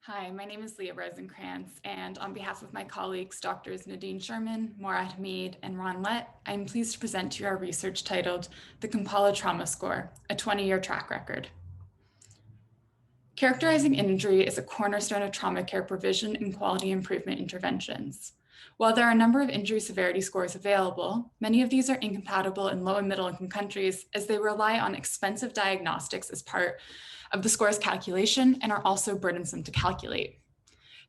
Hi, my name is Leah Rosenkrantz, and on behalf of my colleagues, Drs. Nadine Sherman, Morad Hamid, and Ron Lett, I'm pleased to present to you our research titled The Kampala Trauma Score, a 20-year track record. Characterizing injury is a cornerstone of trauma care provision and quality improvement interventions. While there are a number of injury severity scores available, many of these are incompatible in low and middle income countries as they rely on expensive diagnostics as part of the score's calculation and are also burdensome to calculate.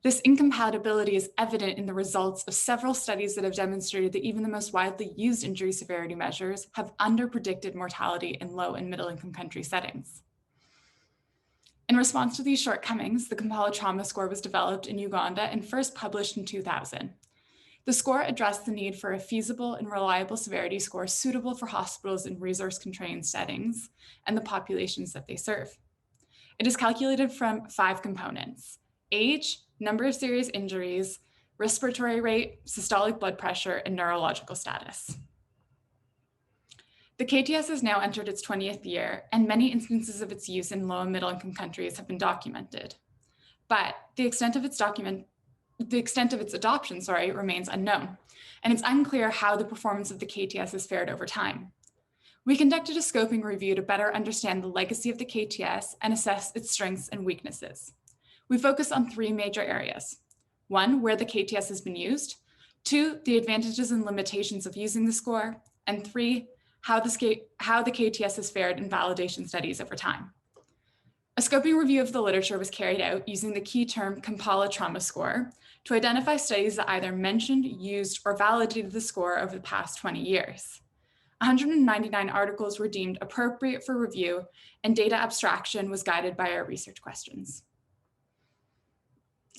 This incompatibility is evident in the results of several studies that have demonstrated that even the most widely used injury severity measures have underpredicted mortality in low and middle income country settings. In response to these shortcomings, the Kampala Trauma Score was developed in Uganda and first published in 2000. The score addressed the need for a feasible and reliable severity score suitable for hospitals in resource-constrained settings and the populations that they serve. It is calculated from 5 components: age, number of serious injuries, respiratory rate, systolic blood pressure, and neurological status. The KTS has now entered its 20th year, and many instances of its use in low and middle income countries have been documented. But the extent of its adoption remains unknown, and it's unclear how the performance of the KTS has fared over time. We conducted a scoping review to better understand the legacy of the KTS and assess its strengths and weaknesses. We focus on 3 major areas. 1, where the KTS has been used. 2, the advantages and limitations of using the score. And 3, how the KTS has fared in validation studies over time. A scoping review of the literature was carried out using the key term Kampala Trauma Score to identify studies that either mentioned, used, or validated the score over the past 20 years. 199 articles were deemed appropriate for review, and data abstraction was guided by our research questions.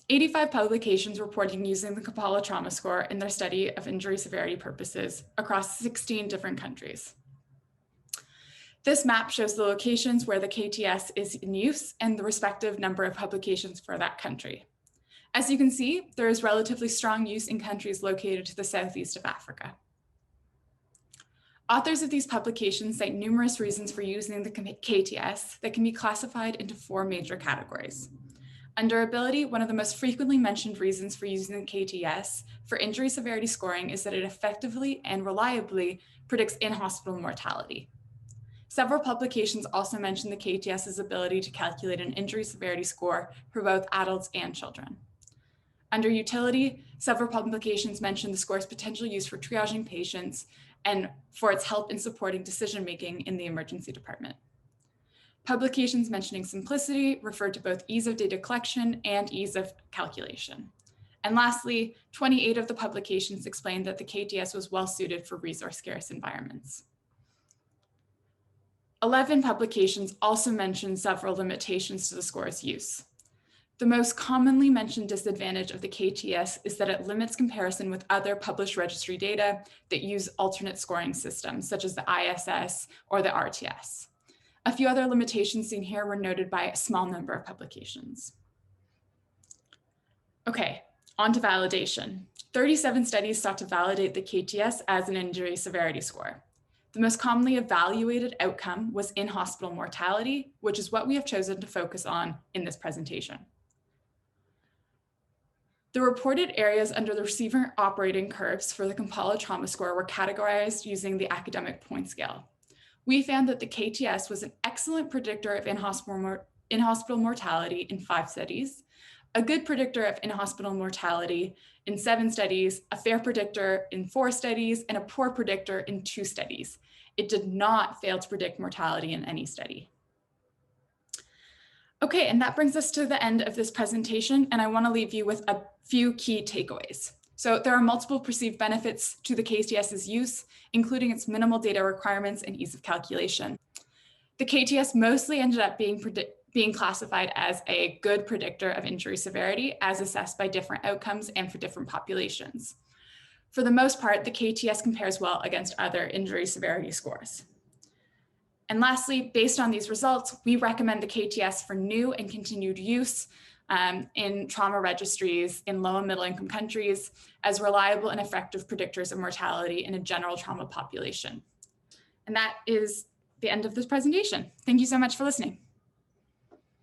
85 publications reporting using the Kampala Trauma Score in their study of injury severity purposes across 16 different countries. This map shows the locations where the KTS is in use and the respective number of publications for that country. As you can see, there is relatively strong use in countries located to the southeast of Africa. Authors of these publications cite numerous reasons for using the KTS that can be classified into 4 major categories. Undurability, one of the most frequently mentioned reasons for using the KTS for injury severity scoring is that it effectively and reliably predicts in-hospital mortality. Several publications also mention the KTS's ability to calculate an injury severity score for both adults and children. Under utility, several publications mention the score's potential use for triaging patients and for its help in supporting decision-making in the emergency department. Publications mentioning simplicity refer to both ease of data collection and ease of calculation. And lastly, 28 of the publications explained that the KTS was well-suited for resource-scarce environments. 11 publications also mention several limitations to the score's use. The most commonly mentioned disadvantage of the KTS is that it limits comparison with other published registry data that use alternate scoring systems, such as the ISS or the RTS. A few other limitations seen here were noted by a small number of publications. Okay, on to validation. 37 studies sought to validate the KTS as an injury severity score. The most commonly evaluated outcome was in-hospital mortality, which is what we have chosen to focus on in this presentation. The reported areas under the receiver operating curves for the Kampala Trauma Score were categorized using the academic point scale. We found that the KTS was an excellent predictor of in-hospital mortality in 5 studies, a good predictor of in-hospital mortality in 7 studies, a fair predictor in 4 studies, and a poor predictor in 2 studies. It did not fail to predict mortality in any study. Okay, and that brings us to the end of this presentation, and I want to leave you with a few key takeaways. So there are multiple perceived benefits to the KTS's use, including its minimal data requirements and ease of calculation. The KTS mostly ended up being classified as a good predictor of injury severity as assessed by different outcomes and for different populations. For the most part, the KTS compares well against other injury severity scores. And lastly, based on these results, we recommend the KTS for new and continued use in trauma registries in low and middle income countries as reliable and effective predictors of mortality in a general trauma population. And that is the end of this presentation. Thank you so much for listening.